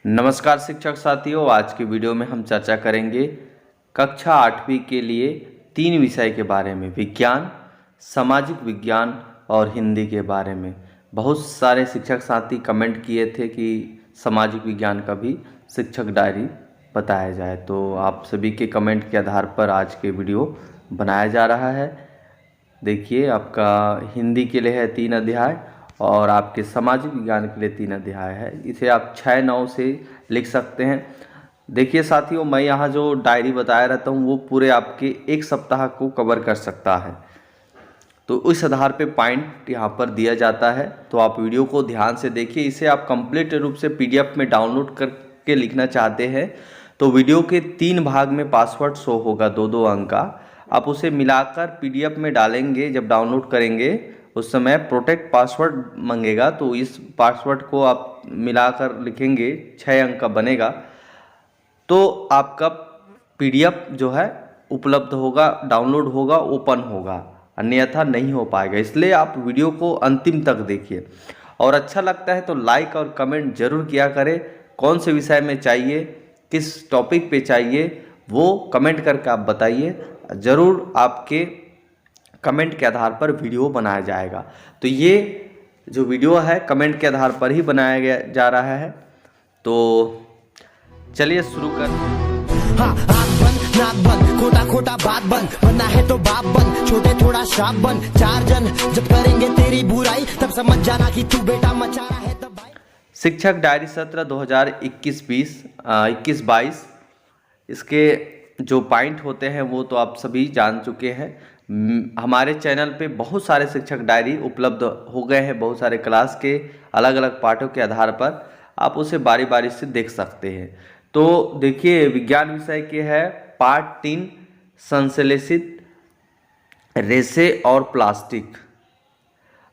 नमस्कार शिक्षक साथियों, आज की वीडियो में हम चर्चा करेंगे कक्षा 8वीं के लिए 3 विषय के बारे में। विज्ञान, सामाजिक विज्ञान और हिंदी के बारे में। बहुत सारे शिक्षक साथी कमेंट किए थे कि सामाजिक विज्ञान का भी शिक्षक डायरी बताया जाए, तो आप सभी के कमेंट के आधार पर आज के वीडियो बनाया जा रहा है। देखिए, आपका हिंदी के लिए है 3 अध्याय और आपके सामाजिक विज्ञान के लिए 3 अध्याय है। इसे आप 6-9 से लिख सकते हैं। देखिए साथियों, मैं यहाँ जो डायरी बताया रहता हूँ वो पूरे आपके 1 सप्ताह को कवर कर सकता है, तो इस आधार पे पॉइंट यहाँ पर दिया जाता है। तो आप वीडियो को ध्यान से देखिए। इसे आप कंप्लीट रूप से PDF में डाउनलोड करके लिखना चाहते हैं तो वीडियो के 3 भाग में पासवर्ड शो होगा 2-2 अंक का। आप उसे मिलाकर PDF में डालेंगे। जब डाउनलोड करेंगे उस समय प्रोटेक्ट पासवर्ड मांगेगा, तो इस पासवर्ड को आप मिलाकर लिखेंगे, 6 अंक का बनेगा, तो आपका PDF जो है उपलब्ध होगा, डाउनलोड होगा, ओपन होगा, अन्यथा नहीं हो पाएगा। इसलिए आप वीडियो को अंतिम तक देखिए और अच्छा लगता है तो लाइक और कमेंट जरूर किया करें। कौन से विषय में चाहिए, किस टॉपिक पे चाहिए, वो कमेंट करके आप बताइए। ज़रूर आपके कमेंट के आधार पर वीडियो बनाया जाएगा। तो ये जो वीडियो है कमेंट के आधार पर ही बनाया गया जा रहा है। तो चलिए शुरू कर। हाँ, आँख बंद, नाक बंद, खोटा खोटा बात बंद, बनना है तो बाप बन, छोटे थोड़ा श्राप बन, 4 जन जब करेंगे तेरी बुराई तब समझ जाना कि तू बेटा मचा रहा है तबाही। शिक्षक डायरी सत्र 2021-22 इसके जो पॉइंट होते हैं वो तो आप सभी जान चुके हैं। हमारे चैनल पे बहुत सारे शिक्षक डायरी उपलब्ध हो गए हैं, बहुत सारे क्लास के अलग अलग पाठों के आधार पर आप उसे बारी बारी से देख सकते हैं। तो देखिए, विज्ञान विषय के है पार्ट 3 संश्लेषित रेशे और प्लास्टिक।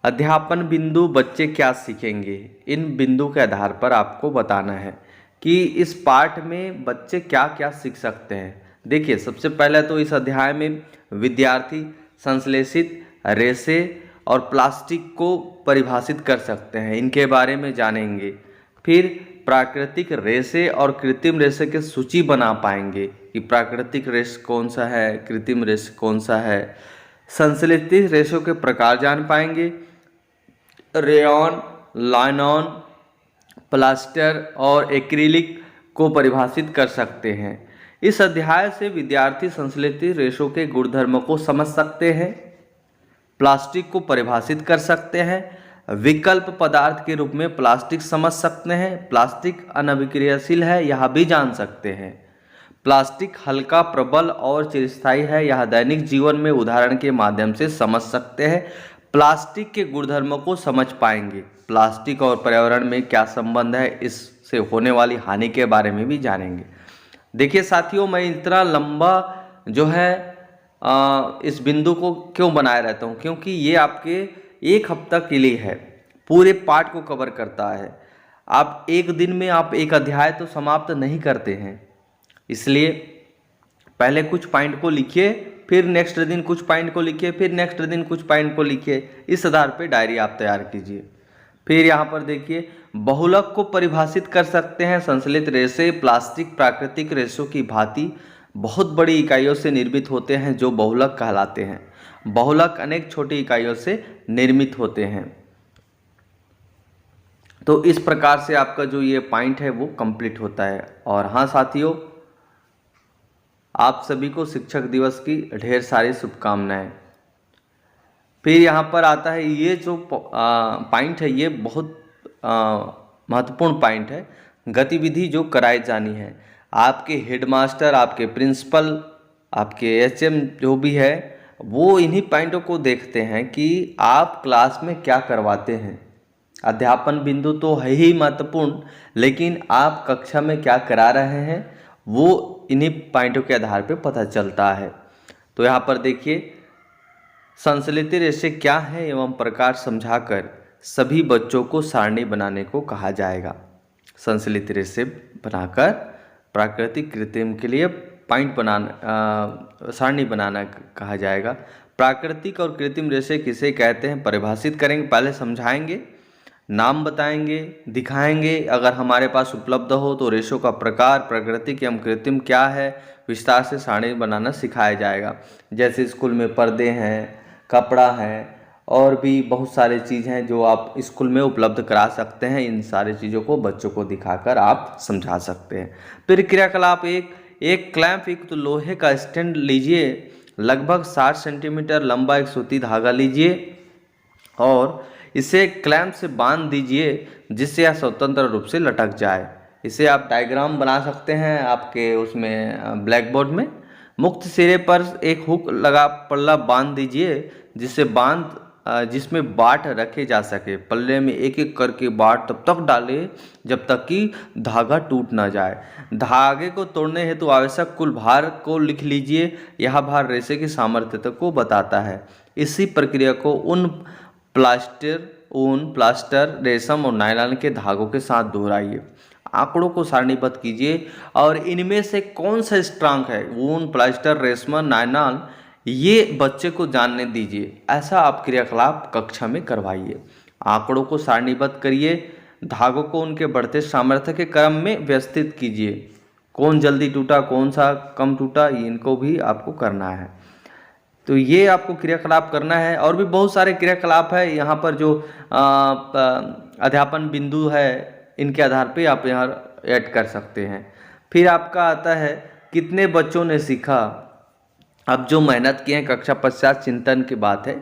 अध्यापन बिंदु, बच्चे क्या सीखेंगे, इन बिंदु के आधार पर आपको बताना है कि इस पाठ में बच्चे क्या क्या सीख सकते हैं। देखिए, सबसे पहले तो इस अध्याय में विद्यार्थी संश्लेषित रेशे और प्लास्टिक को परिभाषित कर सकते हैं, इनके बारे में जानेंगे। फिर प्राकृतिक रेशे और कृत्रिम रेशे की सूची बना पाएंगे कि प्राकृतिक रेशे कौन सा है, कृत्रिम रेशे कौन सा है। संश्लेषित रेशों के प्रकार जान पाएंगे। रेयॉन, लाइनॉन, प्लास्टर और एक्रिलिक को परिभाषित कर सकते हैं। इस अध्याय से विद्यार्थी संश्लेषित रेशों के गुणधर्मों को समझ सकते हैं, प्लास्टिक को परिभाषित कर सकते हैं, विकल्प पदार्थ के रूप में प्लास्टिक समझ सकते हैं, प्लास्टिक अनअभिक्रियाशील है यह भी जान सकते हैं, प्लास्टिक हल्का, प्रबल और चिरस्थायी है यह दैनिक जीवन में उदाहरण के माध्यम से समझ सकते हैं। प्लास्टिक के गुणधर्मों को समझ पाएंगे। प्लास्टिक और पर्यावरण में क्या संबंध है, इससे होने वाली हानि के बारे में भी जानेंगे। देखिए साथियों, मैं इतना लंबा जो है इस बिंदु को क्यों बनाए रहता हूँ, क्योंकि ये आपके 1 हफ्ता के लिए है, पूरे पाठ को कवर करता है। आप एक दिन में आप एक अध्याय तो समाप्त नहीं करते हैं, इसलिए पहले कुछ पॉइंट को लिखिए, फिर नेक्स्ट दिन कुछ पॉइंट को लिखिए, फिर नेक्स्ट दिन कुछ पॉइंट को लिखिए। इस आधार पे डायरी आप तैयार कीजिए। फिर यहाँ पर देखिए, बहुलक को परिभाषित कर सकते हैं। संश्लेषित रेशे प्लास्टिक प्राकृतिक रेशों की भांति बहुत बड़ी इकाइयों से निर्मित होते हैं जो बहुलक कहलाते हैं। बहुलक अनेक छोटी इकाइयों से निर्मित होते हैं। तो इस प्रकार से आपका जो ये पॉइंट है वो कंप्लीट होता है। और हाँ साथियों, आप सभी को शिक्षक दिवस की ढेर सारी शुभकामनाएं। फिर यहाँ पर आता है ये जो पॉइंट है, ये बहुत महत्वपूर्ण पॉइंट है। गतिविधि जो कराई जानी है, आपके हेडमास्टर, आपके प्रिंसिपल, आपके HM जो भी है वो इन्हीं पॉइंटों को देखते हैं कि आप क्लास में क्या करवाते हैं। अध्यापन बिंदु तो है ही महत्वपूर्ण, लेकिन आप कक्षा में क्या करा रहे हैं वो इन्हीं पॉइंटों के आधार पर पता चलता है। तो यहाँ पर देखिए, संश्लेषित रेशे क्या है एवं प्रकार समझाकर सभी बच्चों को सारणी बनाने को कहा जाएगा। संश्लेषित रेशे बनाकर प्राकृतिक कृत्रिम के लिए पॉइंट बनाना, सारणी बनाना कहा जाएगा। प्राकृतिक और कृत्रिम रेशे किसे कहते हैं परिभाषित करेंगे, पहले समझाएंगे, नाम बताएंगे, दिखाएंगे, अगर हमारे पास उपलब्ध हो तो रेशों का प्रकार, प्राकृतिक एवं कृत्रिम क्या है, विस्तार से सारणी बनाना सिखाया जाएगा। जैसे स्कूल में पर्दे हैं, कपड़ा है और भी बहुत सारे चीज़ हैं जो आप स्कूल में उपलब्ध करा सकते हैं। इन सारी चीज़ों को बच्चों को दिखाकर आप समझा सकते हैं। फिर क्रियाकलाप एक क्लैंप युक्त लोहे का स्टैंड लीजिए, लगभग 60 सेंटीमीटर लंबा एक सूती धागा लीजिए और इसे क्लैंप से बांध दीजिए जिससे यह स्वतंत्र रूप से लटक जाए। इसे आप डायग्राम बना सकते हैं आपके उसमें ब्लैक बोर्ड में। मुक्त सिरे पर एक हुक लगा पल्ला बांध दीजिए जिसमें बाट रखे जा सके। पल्ले में एक एक करके बाट तब तक डाले जब तक कि धागा टूट ना जाए। धागे को तोड़ने हेतु आवश्यक कुल भार को लिख लीजिए। यह भार रेशे की सामर्थ्यता को बताता है। इसी प्रक्रिया को ऊन, प्लास्टर, रेशम और नायलॉन के धागों के साथ दोहराइए। आंकड़ों को सारणीबद्ध कीजिए और इनमें से कौन सा स्ट्रांग है, ऊन, प्लास्टर, रेशम, नायलॉन, ये बच्चे को जानने दीजिए। ऐसा आप क्रियाकलाप कक्षा में करवाइए। आंकड़ों को सारणीबद्ध करिए, धागों को उनके बढ़ते सामर्थ्य के क्रम में व्यवस्थित कीजिए। कौन जल्दी टूटा, कौन सा कम टूटा, इनको भी आपको करना है। तो ये आपको क्रियाकलाप करना है। और भी बहुत सारे क्रियाकलाप है यहाँ पर जो अध्यापन बिंदु है, इनके आधार पे आप यहाँ ऐड कर सकते हैं। फिर आपका आता है कितने बच्चों ने सीखा। अब जो मेहनत किए हैं कक्षा पश्चात चिंतन की बात है।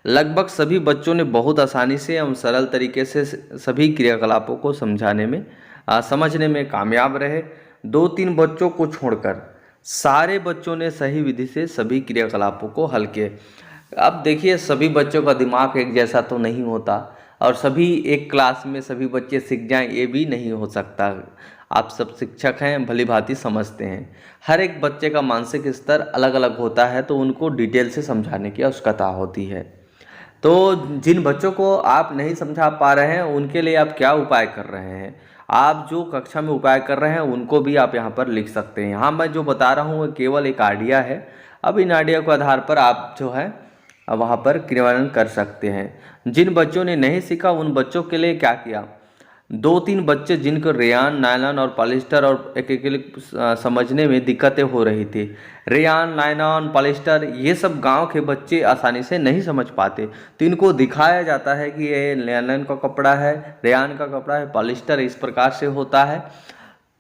लगभग सभी बच्चों ने बहुत आसानी से एवं सरल तरीके से सभी क्रियाकलापों को समझने में कामयाब रहे। 2-3 बच्चों को छोड़कर सारे बच्चों ने सही विधि से सभी क्रियाकलापों को हल किए। अब देखिए, सभी बच्चों का दिमाग एक जैसा तो नहीं होता और सभी एक क्लास में सभी बच्चे सीख जाएं, ये भी नहीं हो सकता। आप सब शिक्षक हैं, भली भांति समझते हैं। हर एक बच्चे का मानसिक स्तर अलग अलग होता है, तो उनको डिटेल से समझाने की आवश्यकता होती है। तो जिन बच्चों को आप नहीं समझा पा रहे हैं उनके लिए आप क्या उपाय कर रहे हैं, आप जो कक्षा में उपाय कर रहे हैं उनको भी आप यहाँ पर लिख सकते हैं। यहाँ मैं जो बता रहा हूँ वो केवल एक आइडिया है। अब इन आइडिया के आधार पर आप जो है वहाँ पर क्रियान्वयन कर सकते हैं। जिन बच्चों ने नहीं सीखा उन बच्चों के लिए क्या किया, 2-3 बच्चे जिनको रेयान, नायलॉन और पॉलिस्टर और एक्रिलिक समझने में दिक्कतें हो रही थी। रेयान, नायलॉन, पॉलिस्टर ये सब गांव के बच्चे आसानी से नहीं समझ पाते, तो इनको दिखाया जाता है कि ये नायलॉन का कपड़ा है, रेयान का कपड़ा है, पॉलिस्टर इस प्रकार से होता है।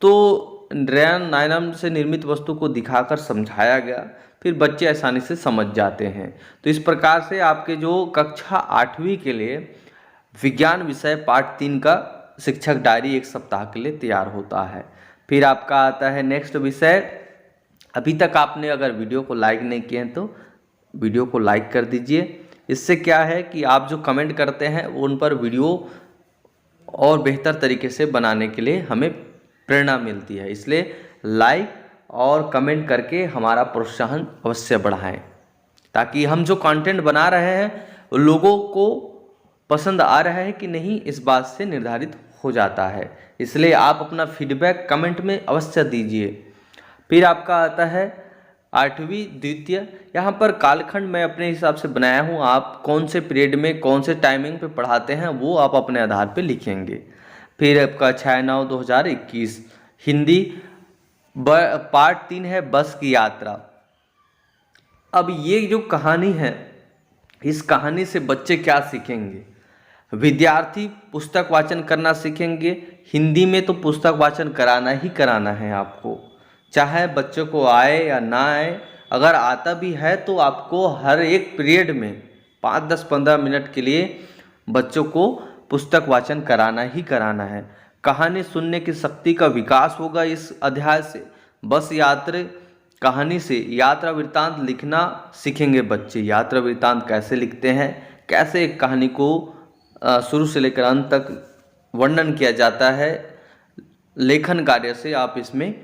तो रेयान, नायलॉन से निर्मित वस्तु को दिखाकर समझाया गया, फिर बच्चे आसानी से समझ जाते हैं। तो इस प्रकार से आपके जो कक्षा 8वीं के लिए विज्ञान विषय पाठ 3 का शिक्षक डायरी 1 सप्ताह के लिए तैयार होता है। फिर आपका आता है नेक्स्ट विषय। अभी तक आपने अगर वीडियो को लाइक नहीं किए हैं तो वीडियो को लाइक कर दीजिए। इससे क्या है कि आप जो कमेंट करते हैं उन पर वीडियो और बेहतर तरीके से बनाने के लिए हमें प्रेरणा मिलती है। इसलिए लाइक और कमेंट करके हमारा प्रोत्साहन अवश्य बढ़ाएं, ताकि हम जो कंटेंट बना रहे हैं लोगों को पसंद आ रहा है कि नहीं, इस बात से निर्धारित हो जाता है। इसलिए आप अपना फीडबैक कमेंट में अवश्य दीजिए। फिर आपका आता है 8वीं द्वितीय। यहाँ पर कालखंड मैं अपने हिसाब से बनाया हूँ, आप कौन से पीरियड में कौन से टाइमिंग पे पढ़ाते हैं वो आप अपने आधार पे लिखेंगे। फिर आपका 6/9/2021 हिंदी पार्ट 3 है, बस की यात्रा। अब ये जो कहानी है, इस कहानी से बच्चे क्या सीखेंगे। विद्यार्थी पुस्तक वाचन करना सीखेंगे। हिंदी में तो पुस्तक वाचन कराना ही कराना है आपको, चाहे बच्चों को आए या ना आए। अगर आता भी है तो आपको हर एक पीरियड में 5, 10, 15 मिनट के लिए बच्चों को पुस्तक वाचन कराना ही कराना है। कहानी सुनने की शक्ति का विकास होगा इस अध्याय से। बस यात्रा कहानी से यात्रा वृत्तांत लिखना सीखेंगे बच्चे। यात्रा वृत्तांत कैसे लिखते हैं, कैसे एक कहानी को शुरू से लेकर अंत तक वर्णन किया जाता है, लेखन कार्य से आप इसमें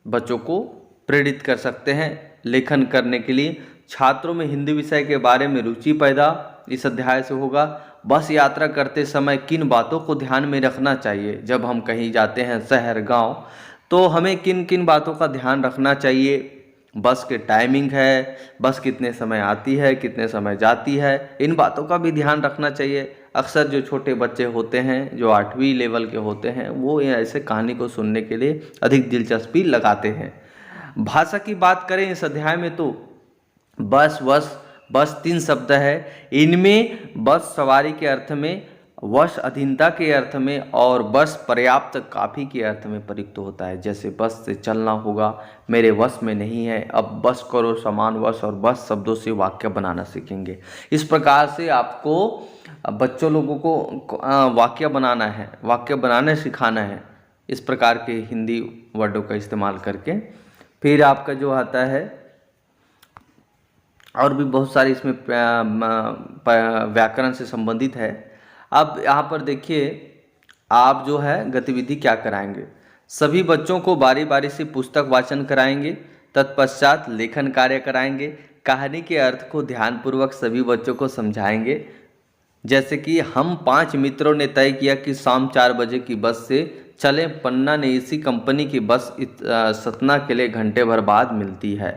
बच्चों को प्रेरित कर सकते हैं लेखन करने के लिए। छात्रों में हिंदी विषय के बारे में रुचि पैदा इस अध्याय से होगा। बस यात्रा करते समय किन बातों को ध्यान में रखना चाहिए, जब हम कहीं जाते हैं शहर गांव, तो हमें किन किन बातों का ध्यान रखना चाहिए। बस के टाइमिंग है, बस कितने समय आती है, कितने समय जाती है, इन बातों का भी ध्यान रखना चाहिए। अक्सर जो छोटे बच्चे होते हैं, जो 8वीं लेवल के होते हैं, वो ये ऐसे कहानी को सुनने के लिए अधिक दिलचस्पी लगाते हैं। भाषा की बात करें इस अध्याय में तो बस 3 शब्द है। इनमें बस सवारी के अर्थ में, वश अधीनता के अर्थ में और बस पर्याप्त काफ़ी के अर्थ में प्रयुक्त होता है। जैसे बस से चलना होगा, मेरे वश में नहीं है, अब बस करो, समान वश और बस शब्दों से वाक्य बनाना सीखेंगे। इस प्रकार से आपको बच्चों लोगों को वाक्य बनाना है, वाक्य बनाने सिखाना है, इस प्रकार के हिंदी वर्डों का इस्तेमाल करके। फिर आपका जो आता है और भी बहुत सारी इसमें व्याकरण से संबंधित है। अब यहाँ पर देखिए, आप जो है गतिविधि क्या कराएंगे, सभी बच्चों को बारी बारी से पुस्तक वाचन कराएंगे, तत्पश्चात लेखन कार्य कराएंगे, कहानी के अर्थ को ध्यानपूर्वक सभी बच्चों को समझाएंगे। जैसे कि हम 5 मित्रों ने तय किया कि शाम 4 बजे की बस से चलें। पन्ना ने इसी कंपनी की बस सतना के लिए घंटे भर बाद मिलती है।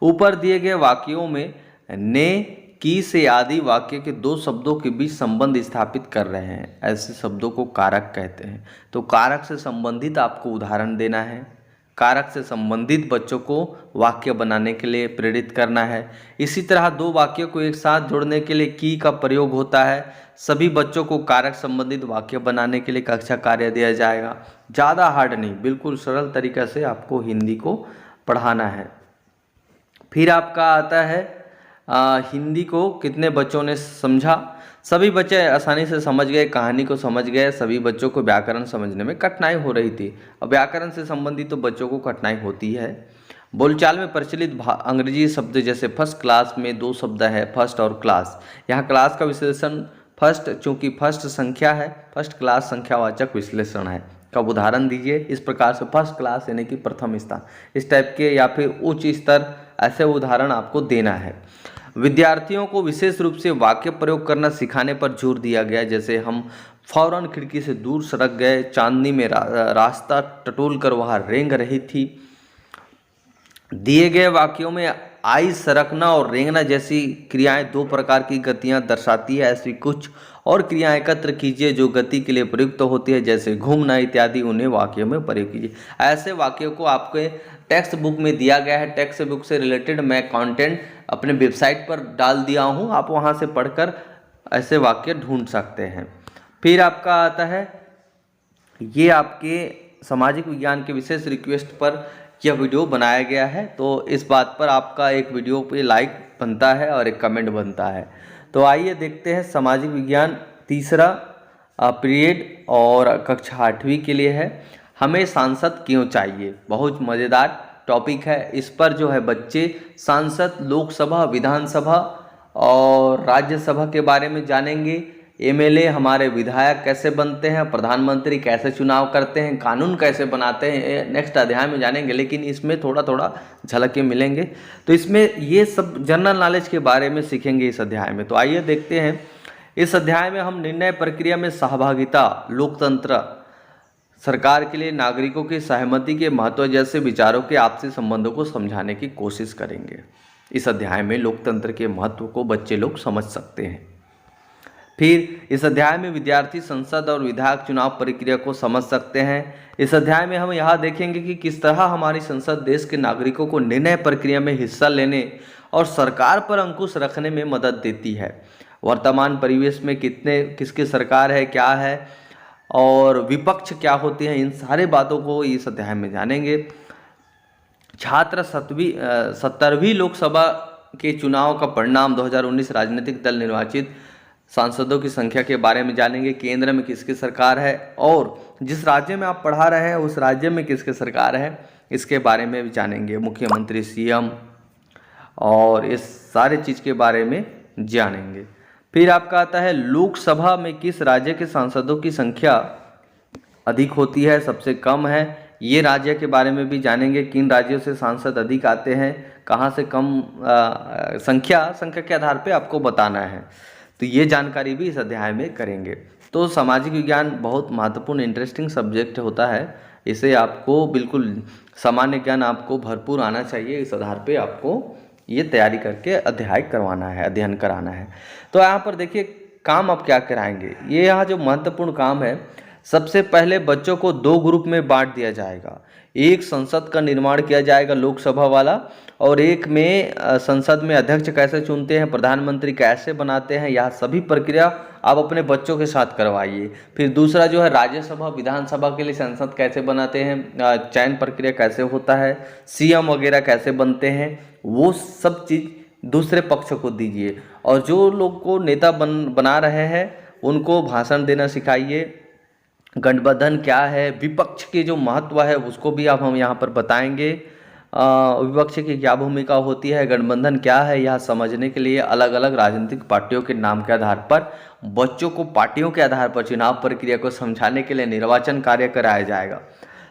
ऊपर दिए गए वाक्यों में ने, की से आदि वाक्य के 2 शब्दों के बीच संबंध स्थापित कर रहे हैं। ऐसे शब्दों को कारक कहते हैं। तो कारक से संबंधित आपको उदाहरण देना है, कारक से संबंधित बच्चों को वाक्य बनाने के लिए प्रेरित करना है। इसी तरह 2 वाक्यों को एक साथ जोड़ने के लिए की का प्रयोग होता है। सभी बच्चों को कारक संबंधित वाक्य बनाने के लिए कक्षा कार्य दिया जाएगा। ज़्यादा हार्ड नहीं, बिल्कुल सरल तरीक़े से आपको हिंदी को पढ़ाना है। फिर आपका आता है हिंदी को कितने बच्चों ने समझा। सभी बच्चे आसानी से समझ गए, कहानी को समझ गए। सभी बच्चों को व्याकरण समझने में कठिनाई हो रही थी। अब व्याकरण से संबंधित तो बच्चों को कठिनाई होती है। बोलचाल में प्रचलित अंग्रेजी शब्द जैसे फर्स्ट क्लास में 2 शब्द है, फर्स्ट और क्लास। यहाँ क्लास का विश्लेषण फर्स्ट, चूँकि फर्स्ट संख्या है, फर्स्ट क्लास संख्यावाचक विश्लेषण है। कब उदाहरण दीजिए इस प्रकार से, फर्स्ट क्लास यानी कि प्रथम स्थान, इस टाइप के, या फिर उच्च स्तर, ऐसे उदाहरण आपको देना है। विद्यार्थियों को विशेष रूप से वाक्य प्रयोग करना सिखाने पर जोर दिया गया। जैसे हम फौरन खिड़की से दूर सरक गए, चांदनी में रास्ता टटोल कर वहाँ रेंग रही थी। दिए गए वाक्यों में आई, सरकना और रेंगना जैसी क्रियाएं 2 प्रकार की गतियां दर्शाती है। ऐसी कुछ और क्रियाएं एकत्र कीजिए जो गति के लिए प्रयुक्त होती है, जैसे घूमना इत्यादि, उन्हें वाक्यों में प्रयोग कीजिए। ऐसे वाक्यों को आपके टेक्स्ट बुक में दिया गया है। टेक्स्ट बुक से रिलेटेड मैं कंटेंट अपने वेबसाइट पर डाल दिया हूं, आप वहां से पढ़कर ऐसे वाक्य ढूंढ सकते हैं। फिर आपका आता है, ये आपके सामाजिक विज्ञान के विशेष रिक्वेस्ट पर यह वीडियो बनाया गया है, तो इस बात पर आपका एक वीडियो पे लाइक बनता है और एक कमेंट बनता है। तो आइए देखते हैं, सामाजिक विज्ञान 3रा पीरियड और कक्षा 8वीं के लिए है। हमें सांसद क्यों चाहिए, बहुत मज़ेदार टॉपिक है। इस पर जो है बच्चे सांसद, लोकसभा, विधानसभा और राज्यसभा के बारे में जानेंगे। एमएलए हमारे विधायक कैसे बनते हैं, प्रधानमंत्री कैसे चुनाव करते हैं, कानून कैसे बनाते हैं, नेक्स्ट अध्याय में जानेंगे। लेकिन इसमें थोड़ा थोड़ा झलकें मिलेंगे। तो इसमें ये सब जनरल नॉलेज के बारे में सीखेंगे इस अध्याय में। तो आइए देखते हैं, इस अध्याय में हम निर्णय प्रक्रिया में सहभागिता, लोकतंत्र, सरकार के लिए नागरिकों की सहमति के महत्व जैसे विचारों के आपसी संबंधों को समझाने की कोशिश करेंगे। इस अध्याय में लोकतंत्र के महत्व को बच्चे लोग समझ सकते हैं। फिर इस अध्याय में विद्यार्थी संसद और विधायक चुनाव प्रक्रिया को समझ सकते हैं। इस अध्याय में हम यह देखेंगे कि किस तरह हमारी संसद देश के नागरिकों को निर्णय प्रक्रिया में हिस्सा लेने और सरकार पर अंकुश रखने में मदद देती है। वर्तमान परिवेश में किसकी सरकार है, क्या है और विपक्ष क्या होते हैं, इन सारे बातों को इस अध्याय में जानेंगे। छात्र 17वीं लोकसभा के चुनाव का परिणाम, 2019 राजनीतिक दल निर्वाचित सांसदों की संख्या के बारे में जानेंगे। केंद्र में किसकी सरकार है और जिस राज्य में आप पढ़ा रहे हैं उस राज्य में किसकी सरकार है, इसके बारे में भी जानेंगे। मुख्यमंत्री, सीएम और इस सारे चीज़ के बारे में जानेंगे। फिर आपका आता है, लोकसभा में किस राज्य के सांसदों की संख्या अधिक होती है, सबसे कम है, ये राज्य के बारे में भी जानेंगे। किन राज्यों से सांसद अधिक आते हैं, कहाँ से कम, संख्या के आधार पे आपको बताना है। तो ये जानकारी भी इस अध्याय में करेंगे। तो सामाजिक विज्ञान बहुत महत्वपूर्ण इंटरेस्टिंग सब्जेक्ट होता है। इसे आपको बिल्कुल सामान्य ज्ञान आपको भरपूर आना चाहिए। इस आधार पे आपको ये तैयारी करके अध्ययन कराना है। तो यहाँ पर देखिए काम आप क्या कराएंगे? ये यहाँ जो महत्वपूर्ण काम है, सबसे पहले बच्चों को 2 ग्रुप में बांट दिया जाएगा। एक संसद का निर्माण किया जाएगा लोकसभा वाला, और एक में संसद में अध्यक्ष कैसे चुनते हैं, प्रधानमंत्री कैसे बनाते हैं, यह सभी प्रक्रिया आप अपने बच्चों के साथ करवाइए। फिर दूसरा जो है राज्यसभा विधानसभा के लिए संसद कैसे बनाते हैं, चयन प्रक्रिया कैसे होता है, सीएम वगैरह कैसे बनते हैं, वो सब चीज़ दूसरे पक्ष को दीजिए। और जो लोग को नेता बना रहे हैं उनको भाषण देना सिखाइए। गठबंधन क्या है, विपक्ष के जो महत्व है उसको भी आप हम यहाँ पर बताएंगे। विपक्ष की क्या भूमिका होती है, गठबंधन क्या है, यह समझने के लिए अलग अलग राजनीतिक पार्टियों के नाम के आधार पर बच्चों को पार्टियों के आधार पर चुनाव प्रक्रिया को समझाने के लिए निर्वाचन कार्य कराया जाएगा।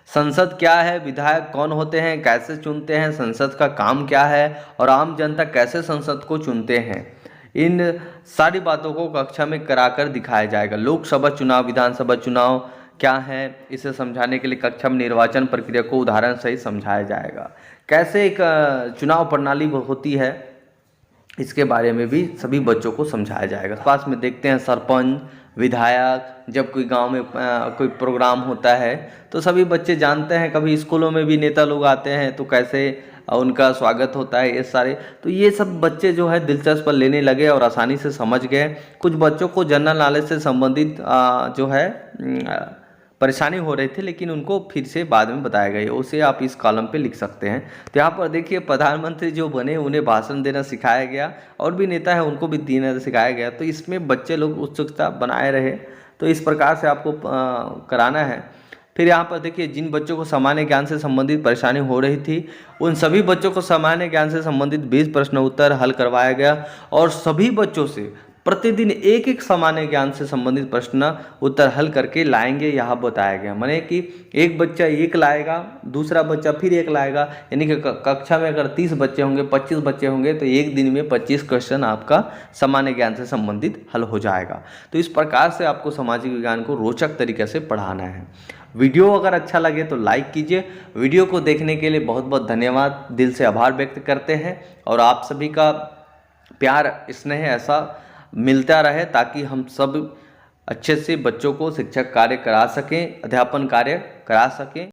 संसद क्या है, विधायक कौन होते हैं, कैसे चुनते हैं, संसद का काम क्या है, और आम जनता कैसे संसद को चुनते हैं, इन सारी बातों को कक्षा में कराकर दिखाया जाएगा। लोकसभा चुनाव, विधानसभा चुनाव क्या है, इसे समझाने के लिए कक्षा में निर्वाचन प्रक्रिया को उदाहरण सहित समझाया जाएगा। कैसे एक चुनाव प्रणाली होती है, इसके बारे में भी सभी बच्चों को समझाया जाएगा। पास में देखते हैं सरपंच, विधायक, जब कोई गांव में कोई प्रोग्राम होता है तो सभी बच्चे जानते हैं, कभी स्कूलों में भी नेता लोग आते हैं तो कैसे उनका स्वागत होता है, ये सारे तो ये सब बच्चे जो है दिलचस्प लेने लगे और आसानी से समझ गए। कुछ बच्चों को जनरल नॉलेज से संबंधित जो है परेशानी हो रही थी, लेकिन उनको फिर से बाद में बताया गया, उसे आप इस कॉलम पे लिख सकते हैं। तो यहाँ पर देखिए प्रधानमंत्री जो बने उन्हें भाषण देना सिखाया गया, और भी नेता है उनको भी देना सिखाया गया। तो इसमें बच्चे लोग उत्सुकता बनाए रहे, तो इस प्रकार से आपको कराना है। फिर यहाँ पर देखिए जिन बच्चों को सामान्य ज्ञान से संबंधित परेशानी हो रही थी उन सभी बच्चों को सामान्य ज्ञान से संबंधित 20 प्रश्न उत्तर हल करवाया गया, और सभी बच्चों से प्रतिदिन एक एक सामान्य ज्ञान से संबंधित प्रश्न उत्तर हल करके लाएंगे, यह बताया गया। माने कि एक बच्चा एक लाएगा, दूसरा बच्चा फिर एक लाएगा, यानी कि कक्षा में अगर 30 बच्चे होंगे, 25 बच्चे होंगे, तो एक दिन में 25 क्वेश्चन आपका सामान्य ज्ञान से संबंधित हल हो जाएगा। तो इस प्रकार से आपको सामाजिक विज्ञान को रोचक तरीके से पढ़ाना है। वीडियो अगर अच्छा लगे तो लाइक कीजिए। वीडियो को देखने के लिए बहुत बहुत धन्यवाद, दिल से आभार व्यक्त करते हैं, और आप सभी का प्यार स्नेह ऐसा मिलता रहे ताकि हम सब अच्छे से बच्चों को शिक्षक कार्य करा सकें, अध्यापन कार्य करा सकें।